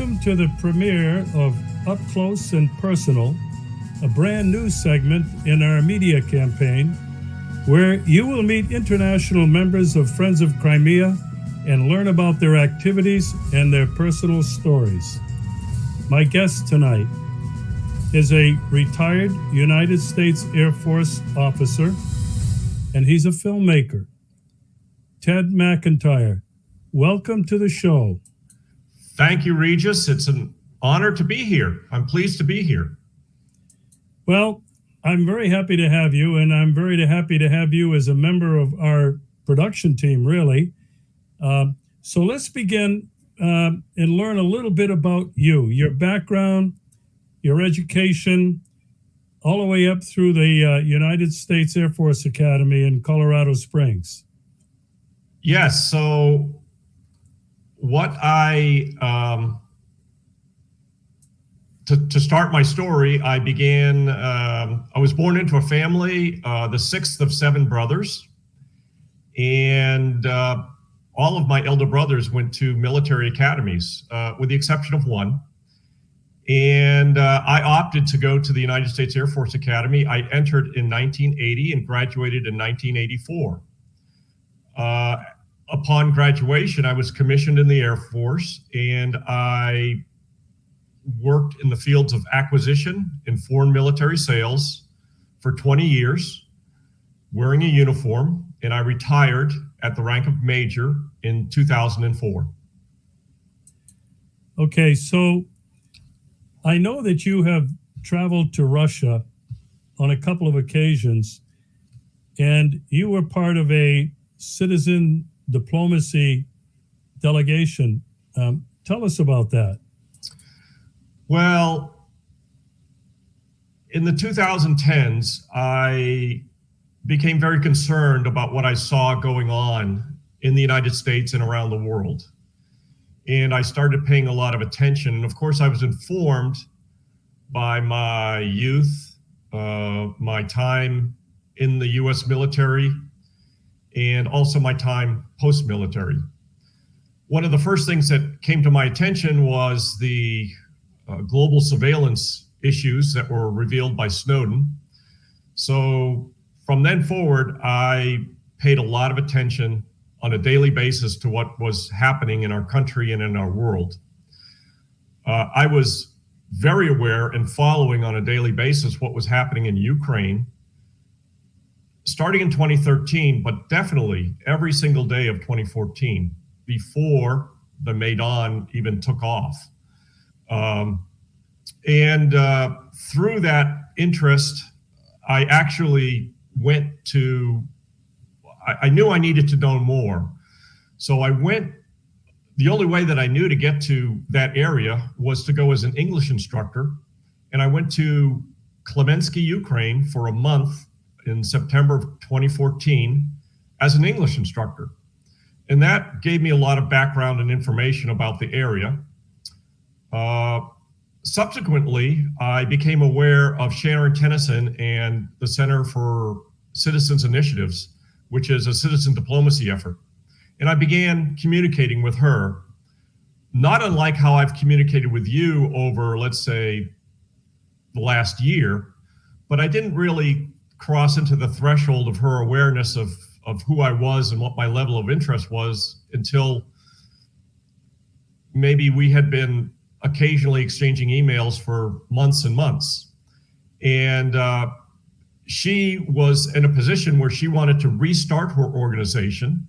Welcome to the premiere of Up Close and Personal, a brand new segment in our media campaign where you will meet international members of Friends of Crimea and learn about their activities and their personal stories. My guest tonight is a retired United States Air Force officer, and he's a filmmaker. Ted McIntire, welcome to the show. Thank you, Regis. It's an honor to be here. I'm pleased to be here. Well, I'm very happy to have you, and I'm very happy to have you as a member of our production team, really. So let's begin and learn a little bit about you, your background, your education, all the way up through the United States Air Force Academy in Colorado Springs. Yes, so what to start my story, I was born into a family, the sixth of seven brothers, and all of my elder brothers went to military academies, with the exception of one. And I opted to go to the United States Air Force Academy. I entered in 1980 and graduated in 1984. Upon graduation, I was commissioned in the Air Force, and I worked in the fields of acquisition and foreign military sales for 20 years, wearing a uniform, and I retired at the rank of major in 2004. Okay, so I know that you have traveled to Russia on a couple of occasions, and you were part of a citizen diplomacy delegation. Tell us about that. Well, in the 2010s, I became very concerned about what I saw going on in the United States and around the world. And I started paying a lot of attention. And of course, I was informed by my youth, my time in the US military, and also my time post-military. One of the first things that came to my attention was the global surveillance issues that were revealed by Snowden. So from then forward, I paid a lot of attention on a daily basis to what was happening in our country and in our world. I was very aware and following on a daily basis what was happening in Ukraine, starting in 2013, but definitely every single day of 2014, before the Maidan even took off. Through that interest, I actually I knew I needed to know more. So I went, the only way that I knew to get to that area was to go as an English instructor. And I went to Klemensky, Ukraine for a month in September of 2014 as an English instructor. And that gave me a lot of background and information about the area. Subsequently, I became aware of Sharon Tennyson and the Center for Citizens Initiatives, which is a citizen diplomacy effort. And I began communicating with her, not unlike how I've communicated with you over, let's say, the last year, but I didn't really cross into the threshold of her awareness of who I was and what my level of interest was until maybe we had been occasionally exchanging emails for months and months. And she was in a position where she wanted to restart her organization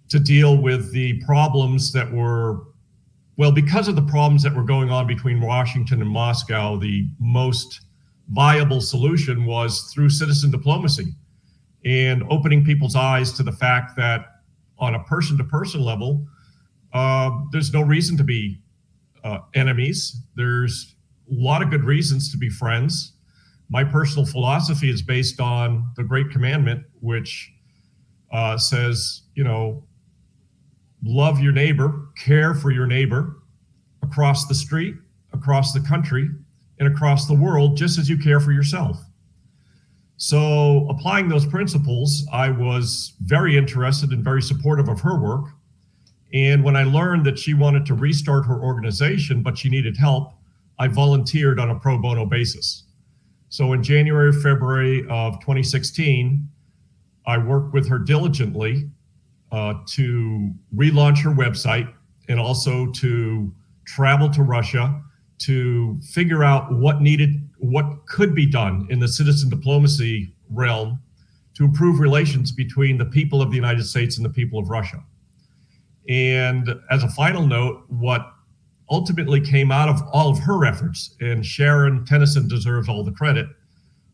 to deal with the problems that were, well, because of the problems that were going on between Washington and Moscow, the most viable solution was through citizen diplomacy and opening people's eyes to the fact that on a person-to-person level, there's no reason to be enemies. There's a lot of good reasons to be friends. My personal philosophy is based on the Great Commandment, which says, love your neighbor, care for your neighbor across the street, across the country, and across the world, just as you care for yourself. So applying those principles, I was very interested and very supportive of her work. And when I learned that she wanted to restart her organization, but she needed help, I volunteered on a pro bono basis. So in January, February of 2016, I worked with her diligently to relaunch her website and also to travel to Russia to figure out what could be done in the citizen diplomacy realm to improve relations between the people of the United States and the people of Russia. And as a final note, what ultimately came out of all of her efforts, and Sharon Tennyson deserves all the credit,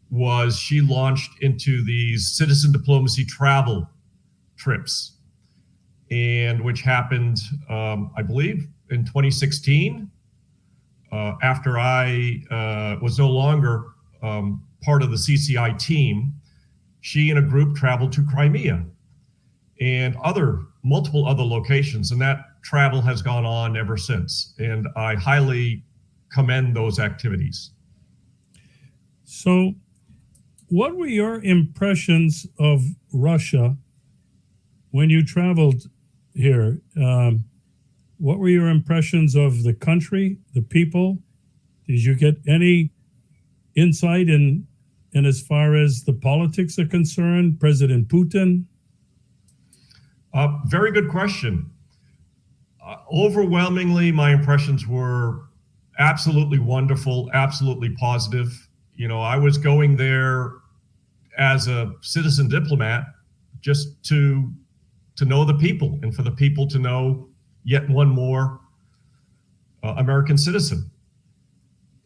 was she launched into these citizen diplomacy travel trips, and which happened, I believe, in 2016, after I was no longer part of the CCI team. She and a group traveled to Crimea and multiple other locations, and that travel has gone on ever since. And I highly commend those activities. So, what were your impressions of Russia when you traveled here? What were your impressions of the country, the people? Did you get any insight in as far as the politics are concerned, President Putin? Very good question. Overwhelmingly, my impressions were absolutely wonderful, absolutely positive. You know, I was going there as a citizen diplomat just to know the people and for the people to know yet one more American citizen.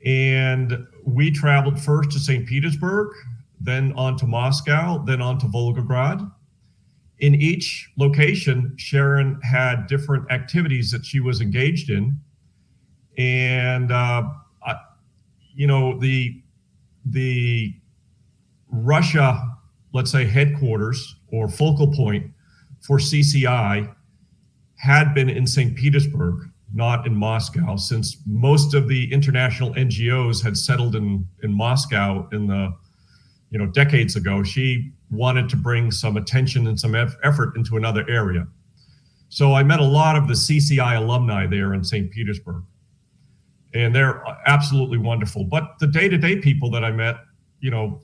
And we traveled first to St. Petersburg, then on to Moscow, then on to Volgograd. In each location, Sharon had different activities that she was engaged in. And, the Russia, let's say, headquarters or focal point for CCI had been in St. Petersburg, not in Moscow, since most of the international NGOs had settled in Moscow in the, decades ago. She wanted to bring some attention and some effort into another area. So I met a lot of the CCI alumni there in St. Petersburg, and they're absolutely wonderful. But the day-to-day people that I met,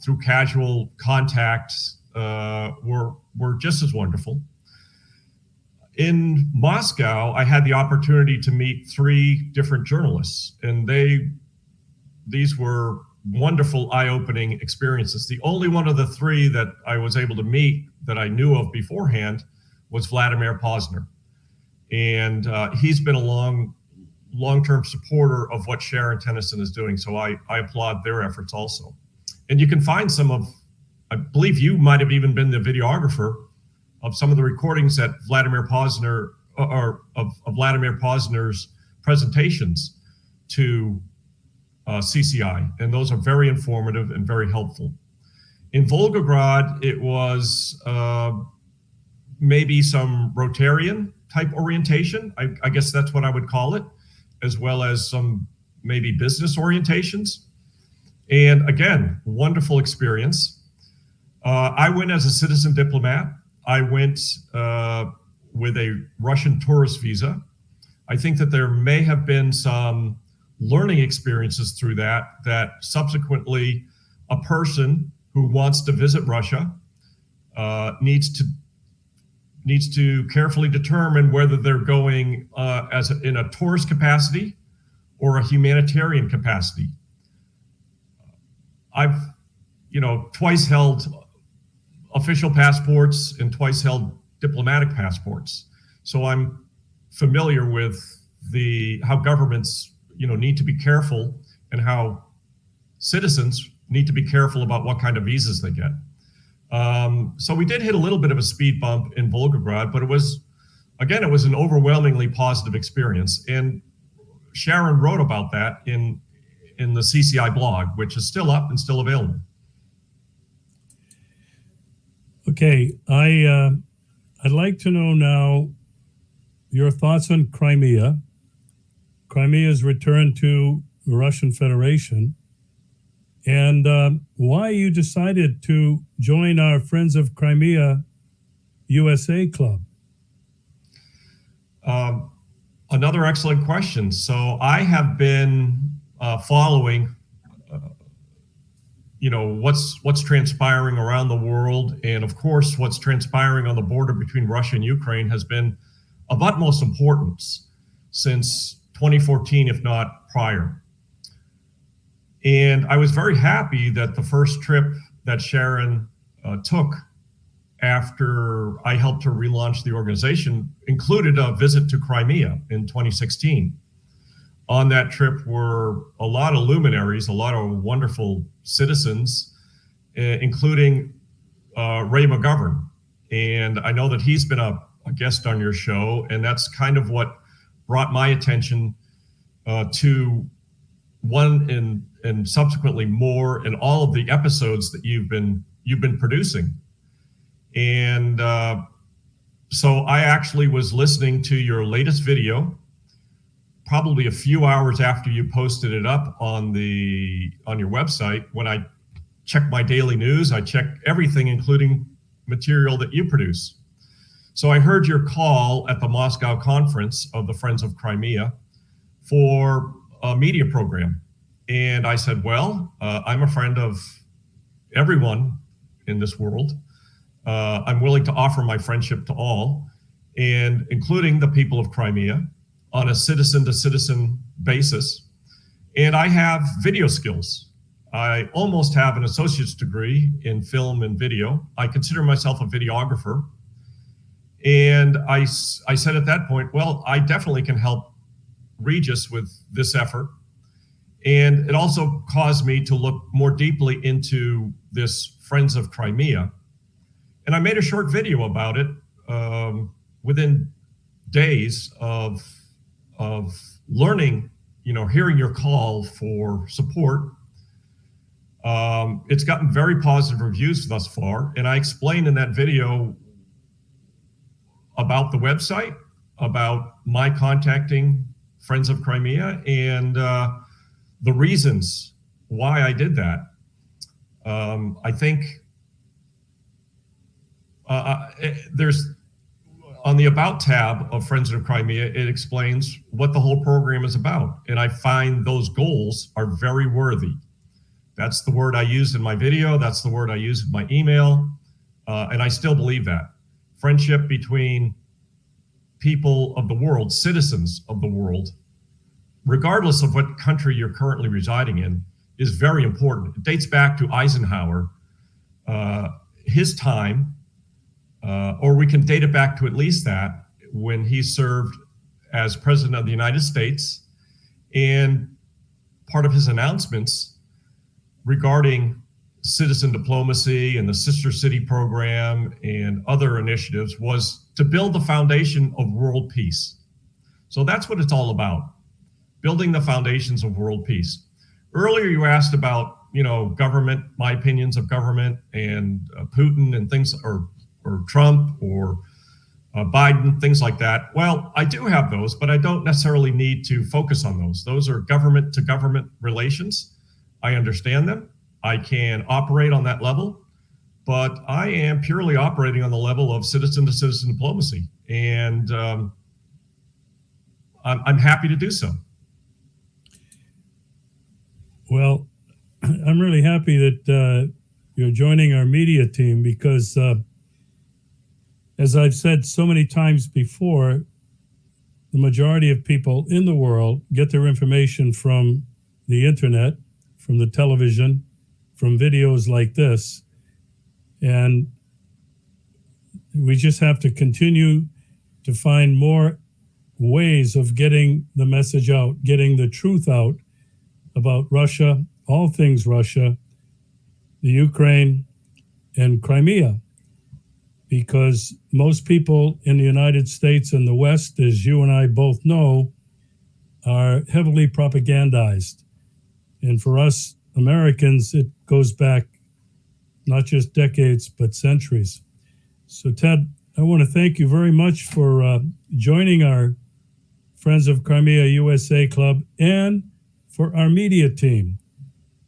through casual contacts, were just as wonderful. In Moscow, I had the opportunity to meet 3 different journalists, and these were wonderful, eye-opening experiences. The only one of the 3 that I was able to meet that I knew of beforehand was Vladimir Posner. And he's been a long-term supporter of what Sharon Tennyson is doing. So I applaud their efforts also. And you can find I believe you might have even been the videographer of some of the recordings that Vladimir Posner, or of Vladimir Posner's presentations to CCI, and those are very informative and very helpful. In Volgograd, it was maybe some Rotarian type orientation, I guess that's what I would call it, as well as some maybe business orientations. And again, wonderful experience. I went as a citizen diplomat. I went with a Russian tourist visa. I think that there may have been some learning experiences through that subsequently a person who wants to visit Russia needs to carefully determine whether they're going in a tourist capacity or a humanitarian capacity. I've twice held official passports and twice held diplomatic passports, so I'm familiar with how governments need to be careful, and how citizens need to be careful about what kind of visas they get. So we did hit a little bit of a speed bump in Volgograd, but it was an overwhelmingly positive experience. And Sharon wrote about that in the CCI blog, which is still up and still available. Okay, I'd like to know now your thoughts on Crimea. Crimea's return to the Russian Federation, and why you decided to join our Friends of Crimea USA club. Another excellent question. So I have been following, what's transpiring around the world, and of course, what's transpiring on the border between Russia and Ukraine has been of utmost importance since 2014, if not prior. And I was very happy that the first trip that Sharon took after I helped her relaunch the organization included a visit to Crimea in 2016. On that trip were a lot of luminaries, a lot of wonderful citizens, including Ray McGovern. And I know that he's been a guest on your show, and that's kind of what brought my attention to one and subsequently more in all of the episodes that you've been producing. And so I actually was listening to your latest video, probably a few hours after you posted it up on your website. When I check my daily news, I check everything, including material that you produce. So I heard your call at the Moscow conference of the Friends of Crimea for a media program. And I said, well, I'm a friend of everyone in this world. I'm willing to offer my friendship to all, and including the people of Crimea, on a citizen-to-citizen basis. And I have video skills. I almost have an associate's degree in film and video. I consider myself a videographer. And I said at that point, well, I definitely can help Regis with this effort. And it also caused me to look more deeply into this Friends of Crimea. And I made a short video about it within days of learning, hearing your call for support. It's gotten very positive reviews thus far. And I explained in that video about the website, about my contacting Friends of Crimea, and the reasons why I did that. I think there's, on the About tab of Friends of Crimea, it explains what the whole program is about. And I find those goals are very worthy. That's the word I used in my video. That's the word I used in my email. And I still believe that. Friendship between people of the world, citizens of the world, regardless of what country you're currently residing in, is very important. It dates back to Eisenhower, his time, or we can date it back to at least that, when he served as president of the United States. And part of his announcements regarding citizen diplomacy and the Sister City program and other initiatives was to build the foundation of world peace. So that's what it's all about, building the foundations of world peace. Earlier you asked about, government, my opinions of government and Putin and things, or Trump or Biden, things like that. Well, I do have those, but I don't necessarily need to focus on those. Those are government to government relations. I understand them. I can operate on that level, but I am purely operating on the level of citizen to citizen diplomacy. And I'm happy to do so. Well, I'm really happy that you're joining our media team because, as I've said so many times before, the majority of people in the world get their information from the internet, from the television, from videos like this. And we just have to continue to find more ways of getting the message out, getting the truth out about Russia, all things Russia, the Ukraine, and Crimea. Because most people in the United States and the West, as you and I both know, are heavily propagandized. And for us Americans, it goes back not just decades, but centuries. So Ted, I want to thank you very much for joining our Friends of Crimea USA Club and for our media team.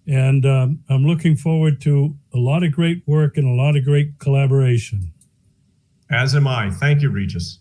And I'm looking forward to a lot of great work and a lot of great collaboration. As am I. Thank you, Regis.